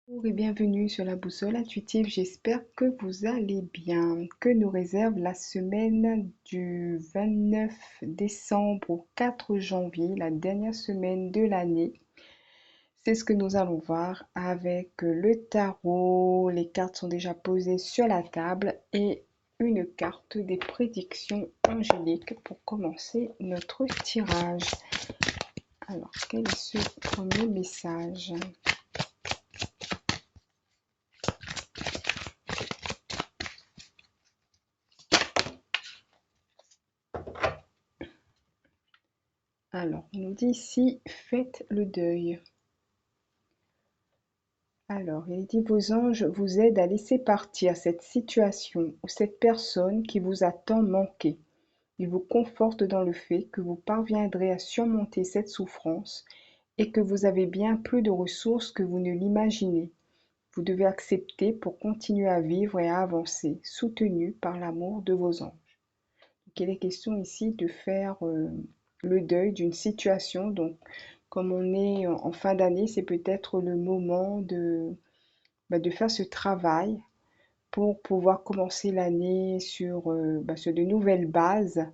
Bonjour et bienvenue sur la boussole intuitive. J'espère que vous allez bien. Que nous réserve la semaine du 29 décembre au 4 janvier, la dernière semaine de l'année? C'est ce que nous allons voir avec le tarot. Les cartes sont déjà posées sur la table et une carte des prédictions angéliques pour commencer notre tirage. Alors, quel est ce premier message? Alors, on nous dit ici, faites le deuil. Alors, il dit, vos anges vous aident à laisser partir cette situation ou cette personne qui vous a tant manqué. Ils vous confortent dans le fait que vous parviendrez à surmonter cette souffrance et que vous avez bien plus de ressources que vous ne l'imaginez. Vous devez accepter pour continuer à vivre et à avancer, soutenu par l'amour de vos anges. Donc, il est question ici de faire le deuil d'une situation. Donc, comme on est en fin d'année, c'est peut-être le moment de faire ce travail pour pouvoir commencer l'année sur de nouvelles bases.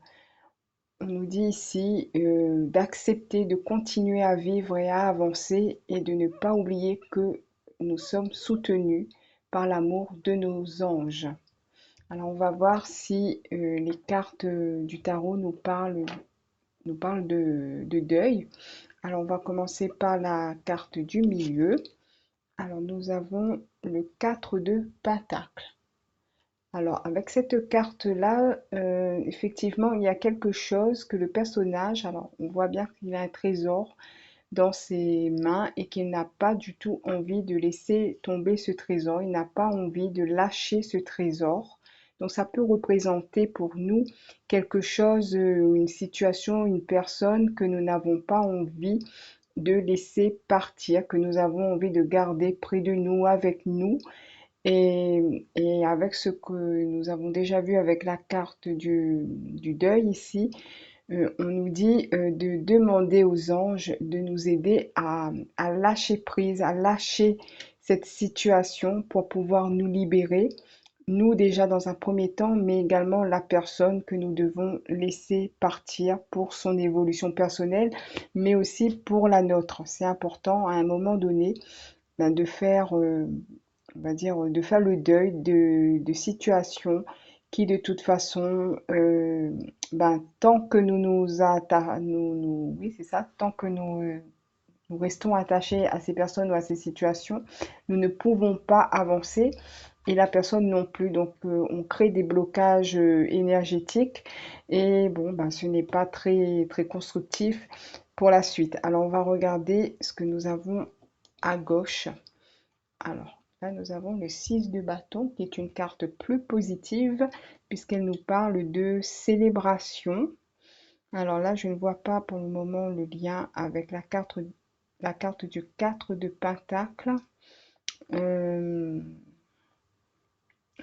On nous dit ici d'accepter, de continuer à vivre et à avancer et de ne pas oublier que nous sommes soutenus par l'amour de nos anges. Alors on va voir si les cartes du tarot nous parlent de deuil. Alors on va commencer par la carte du milieu. Alors nous avons le 4 de Pentacle. Alors avec cette carte-là, effectivement, il y a quelque chose que le personnage, alors on voit bien qu'il a un trésor dans ses mains et qu'il n'a pas du tout envie de laisser tomber ce trésor, il n'a pas envie de lâcher ce trésor. Donc ça peut représenter pour nous quelque chose, une situation, une personne que nous n'avons pas envie de laisser partir, que nous avons envie de garder près de nous, avec nous. Et avec ce que nous avons déjà vu avec la carte du deuil ici, on nous dit de demander aux anges de nous aider à lâcher prise, à lâcher cette situation pour pouvoir nous libérer, nous déjà dans un premier temps, mais également la personne que nous devons laisser partir pour son évolution personnelle, mais aussi pour la nôtre. C'est important à un moment donné de faire, on va dire, de faire le deuil de situations qui de toute façon, tant que oui, c'est ça, tant que nous restons attachés à ces personnes ou à ces situations, nous ne pouvons pas avancer et la personne non plus. Donc, on crée des blocages énergétiques et bon, ce n'est pas très, très constructif pour la suite. Alors, on va regarder ce que nous avons à gauche. Alors, là, nous avons le 6 de bâton, qui est une carte plus positive, puisqu'elle nous parle de célébration. Alors là, je ne vois pas pour le moment le lien avec la carte du 4 de pentacle. Euh,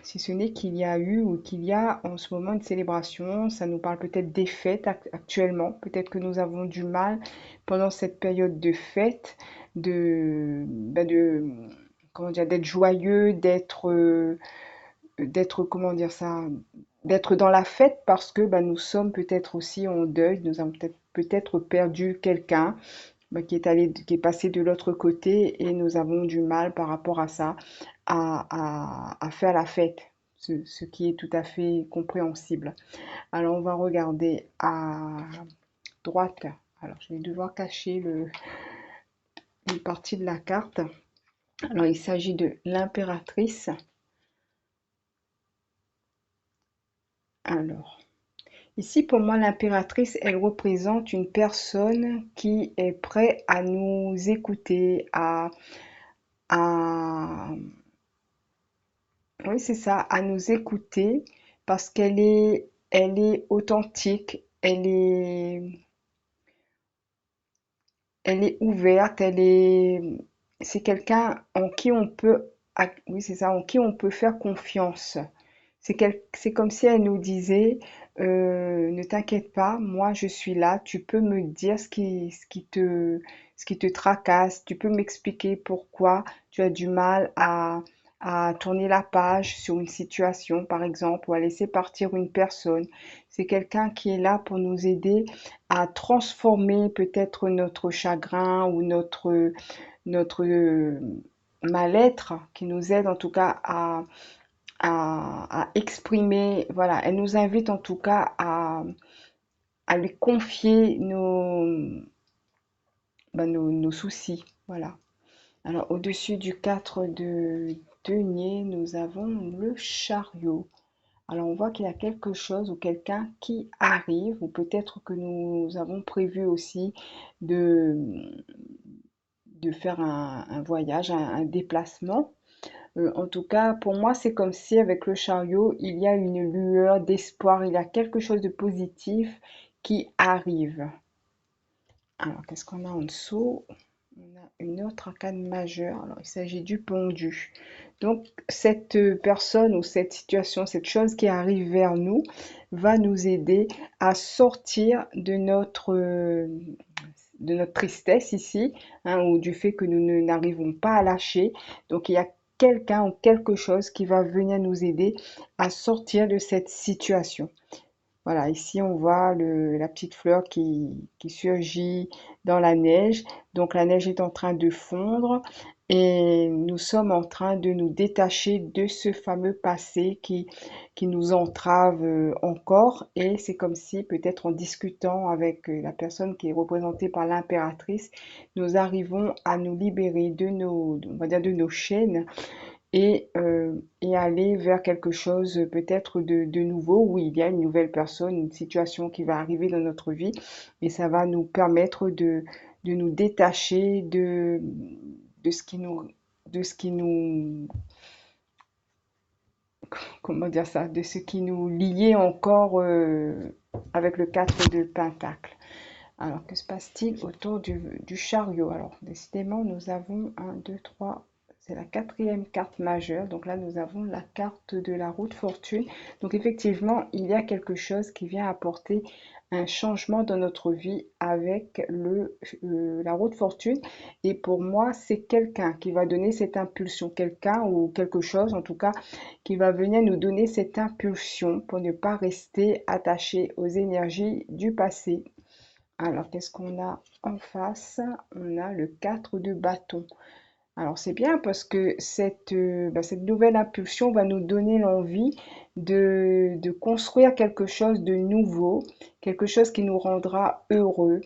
Si ce n'est qu'il y a eu ou qu'il y a en ce moment une célébration, ça nous parle peut-être des fêtes actuellement. Peut-être que nous avons du mal pendant cette période de fête de comment dire, d'être joyeux, d'être comment dire ça, d'être dans la fête parce que nous sommes peut-être aussi en deuil, nous avons peut-être perdu quelqu'un qui est passé de l'autre côté et nous avons du mal par rapport à ça, à faire la fête, ce qui est tout à fait compréhensible. Alors on va regarder à droite. Alors je vais devoir cacher une partie de la carte. Alors il s'agit de l'impératrice. Alors, ici pour moi l'impératrice, elle représente une personne qui est prête à nous écouter, à oui, c'est ça, à nous écouter parce elle est authentique, elle est ouverte, c'est quelqu'un en qui on peut, oui, c'est ça, en qui on peut faire confiance. C'est comme si elle nous disait, ne t'inquiète pas, moi je suis là, tu peux me dire ce qui te tracasse. Tu peux m'expliquer pourquoi tu as du mal à tourner la page sur une situation, par exemple, ou à laisser partir une personne. C'est quelqu'un qui est là pour nous aider à transformer peut-être notre chagrin ou notre mal-être, qui nous aide en tout cas à exprimer. Voilà, elle nous invite en tout cas à lui confier nos soucis. Voilà. Alors, au-dessus du 4 de denier, nous avons le chariot. Alors, on voit qu'il y a quelque chose ou quelqu'un qui arrive, ou peut-être que nous avons prévu aussi de, de faire un voyage, un déplacement. En tout cas, pour moi, c'est comme si avec le chariot, il y a une lueur d'espoir, il y a quelque chose de positif qui arrive. Alors, qu'est-ce qu'on a en dessous? On a une autre arcane majeure. Alors, il s'agit du pendu. Donc, cette personne ou cette situation, cette chose qui arrive vers nous, va nous aider à sortir de notre tristesse ici, hein, ou du fait que nous n'arrivons pas à lâcher. Donc, il y a quelqu'un ou quelque chose qui va venir nous aider à sortir de cette situation. Voilà, ici on voit la petite fleur qui surgit dans la neige. Donc la neige est en train de fondre et nous sommes en train de nous détacher de ce fameux passé qui nous entrave encore. Et c'est comme si peut-être en discutant avec la personne qui est représentée par l'impératrice, nous arrivons à nous libérer on va dire de nos chaînes et aller vers quelque chose peut-être de nouveau, où il y a une nouvelle personne, une situation qui va arriver dans notre vie, et ça va nous permettre de nous détacher de ce qui nous, de ce qui nous, comment dire ça, de ce qui nous liait encore avec le 4 de Pentacle. Alors, que se passe-t-il autour du chariot? Alors, décidément, nous avons 1, 2, 3, c'est la quatrième carte majeure. Donc là, nous avons la carte de la roue de fortune. Donc effectivement, il y a quelque chose qui vient apporter un changement dans notre vie avec la roue de fortune. Et pour moi, c'est quelqu'un qui va donner cette impulsion, quelqu'un ou quelque chose en tout cas, qui va venir nous donner cette impulsion pour ne pas rester attaché aux énergies du passé. Alors, qu'est-ce qu'on a en face? On a le 4 de bâton. Alors, c'est bien parce que cette nouvelle impulsion va nous donner l'envie de construire quelque chose de nouveau, quelque chose qui nous rendra heureux,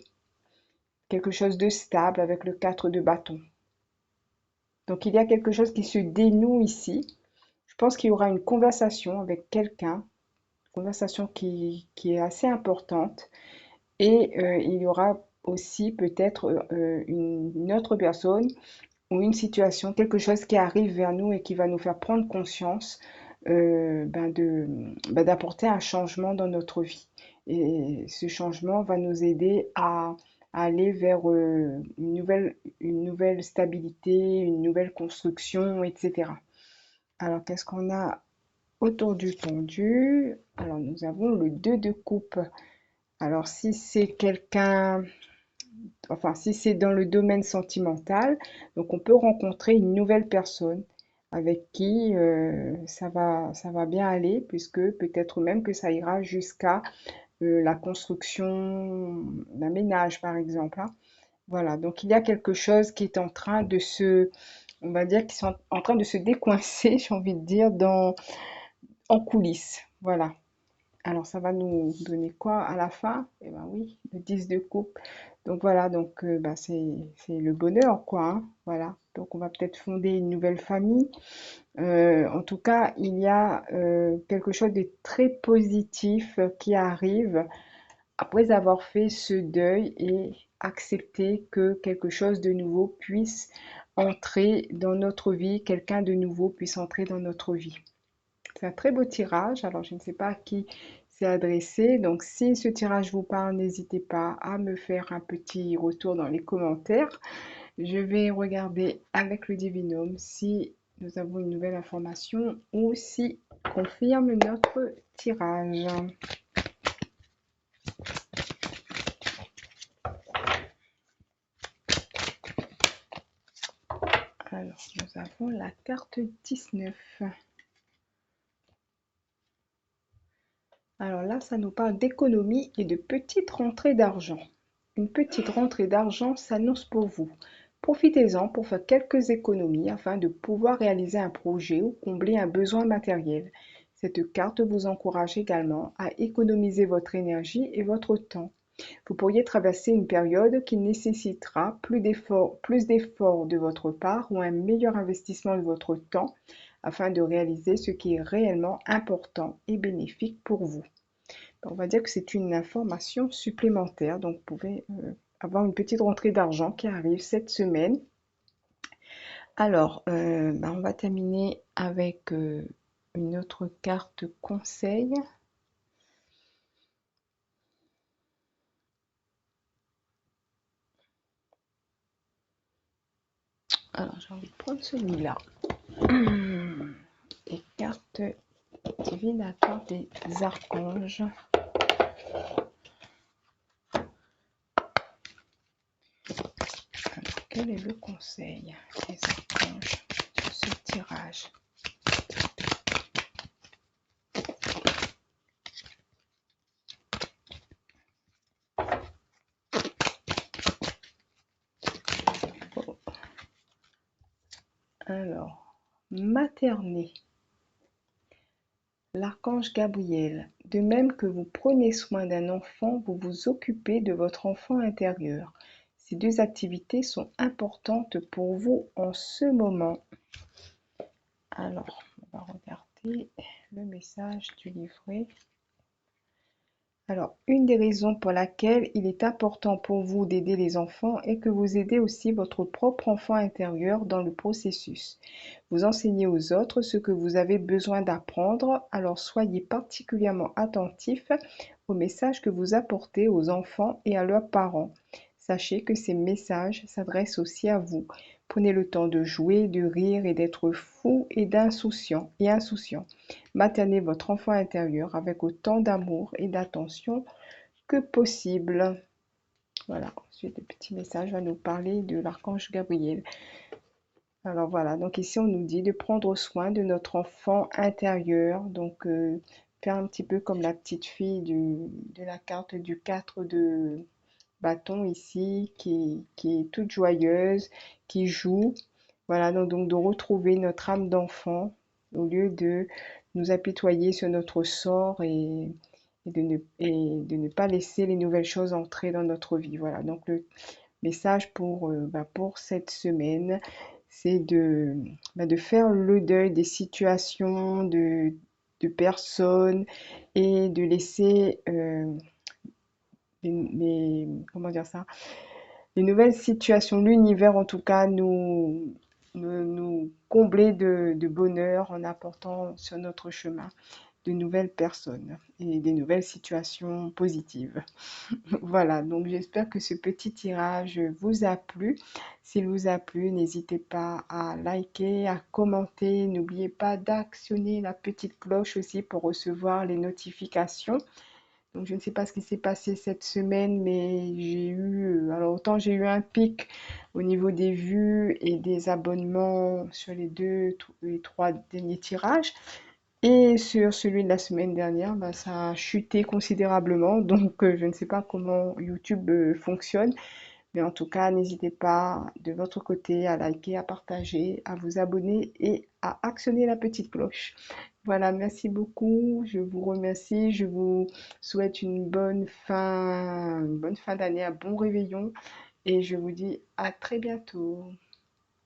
quelque chose de stable avec le 4 de bâton. Donc, il y a quelque chose qui se dénoue ici. Je pense qu'il y aura une conversation avec quelqu'un, une conversation qui est assez importante. Et il y aura aussi peut-être une autre personne ou une situation, quelque chose qui arrive vers nous et qui va nous faire prendre conscience d'apporter un changement dans notre vie. Et ce changement va nous aider à aller vers une nouvelle stabilité, une nouvelle construction, etc. Alors, qu'est-ce qu'on a autour du pendu? Alors, nous avons le 2 de coupe. Alors, si c'est quelqu'un, enfin, si c'est dans le domaine sentimental, donc on peut rencontrer une nouvelle personne avec qui ça va bien aller, puisque peut-être même que ça ira jusqu'à la construction d'un ménage, par exemple, hein. Voilà, donc il y a quelque chose qui est en train on va dire, qui sont en train de se décoincer, j'ai envie de dire, en coulisses. Voilà. Alors, ça va nous donner quoi à la fin? Eh ben oui, le 10 de coupe. Donc voilà, donc c'est le bonheur, quoi, hein. Voilà. Donc on va peut-être fonder une nouvelle famille. En tout cas, il y a quelque chose de très positif qui arrive après avoir fait ce deuil et accepter que quelque chose de nouveau puisse entrer dans notre vie, quelqu'un de nouveau puisse entrer dans notre vie. C'est un très beau tirage. Alors, je ne sais pas à qui c'est adressé. Donc, si ce tirage vous parle, n'hésitez pas à me faire un petit retour dans les commentaires. Je vais regarder avec le Divinum si nous avons une nouvelle information ou si confirme notre tirage. Alors, nous avons la carte 19. Alors là, ça nous parle d'économie et de petites rentrées d'argent. Une petite rentrée d'argent s'annonce pour vous. Profitez-en pour faire quelques économies afin de pouvoir réaliser un projet ou combler un besoin matériel. Cette carte vous encourage également à économiser votre énergie et votre temps. Vous pourriez traverser une période qui nécessitera plus d'efforts de votre part ou un meilleur investissement de votre temps afin de réaliser ce qui est réellement important et bénéfique pour vous. On va dire que c'est une information supplémentaire, donc vous pouvez avoir une petite rentrée d'argent qui arrive cette semaine. Alors, on va terminer avec une autre carte conseil. Alors, j'ai envie de prendre celui-là. Les cartes divinatoires des archanges. Alors, quel est le conseil des archanges sur ce tirage? Alors, materner. L'archange Gabriel, de même que vous prenez soin d'un enfant, vous vous occupez de votre enfant intérieur. Ces deux activités sont importantes pour vous en ce moment. Alors, on va regarder le message du livret. Alors, une des raisons pour laquelle il est important pour vous d'aider les enfants est que vous aidez aussi votre propre enfant intérieur dans le processus. Vous enseignez aux autres ce que vous avez besoin d'apprendre, alors soyez particulièrement attentifs aux messages que vous apportez aux enfants et à leurs parents. Sachez que ces messages s'adressent aussi à vous. Prenez le temps de jouer, de rire et d'être fou et insouciant. Maternez votre enfant intérieur avec autant d'amour et d'attention que possible. Voilà, ensuite le petit message va nous parler de l'archange Gabriel. Alors voilà, donc ici on nous dit de prendre soin de notre enfant intérieur, donc faire un petit peu comme la petite fille de la carte du 4 de bâton ici, qui est toute joyeuse, qui joue. Voilà, donc de retrouver notre âme d'enfant au lieu de nous apitoyer sur notre sort et de ne pas laisser les nouvelles choses entrer dans notre vie. Voilà, donc le message pour cette semaine, c'est de faire le deuil des situations, de personnes et de laisser comment dire ça, les nouvelles situations, l'univers en tout cas, nous combler de bonheur en apportant sur notre chemin de nouvelles personnes et des nouvelles situations positives. Voilà, donc j'espère que ce petit tirage vous a plu. S'il vous a plu, n'hésitez pas à liker, à commenter. N'oubliez pas d'actionner la petite cloche aussi pour recevoir les notifications. Donc, je ne sais pas ce qui s'est passé cette semaine, mais alors autant j'ai eu un pic au niveau des vues et des abonnements sur les trois derniers tirages. Et sur celui de la semaine dernière, ça a chuté considérablement. Donc, je ne sais pas comment YouTube fonctionne. Mais en tout cas, n'hésitez pas de votre côté à liker, à partager, à vous abonner et à actionner la petite cloche. Voilà, merci beaucoup. Je vous remercie. Je vous souhaite une bonne fin d'année, un bon réveillon et je vous dis à très bientôt.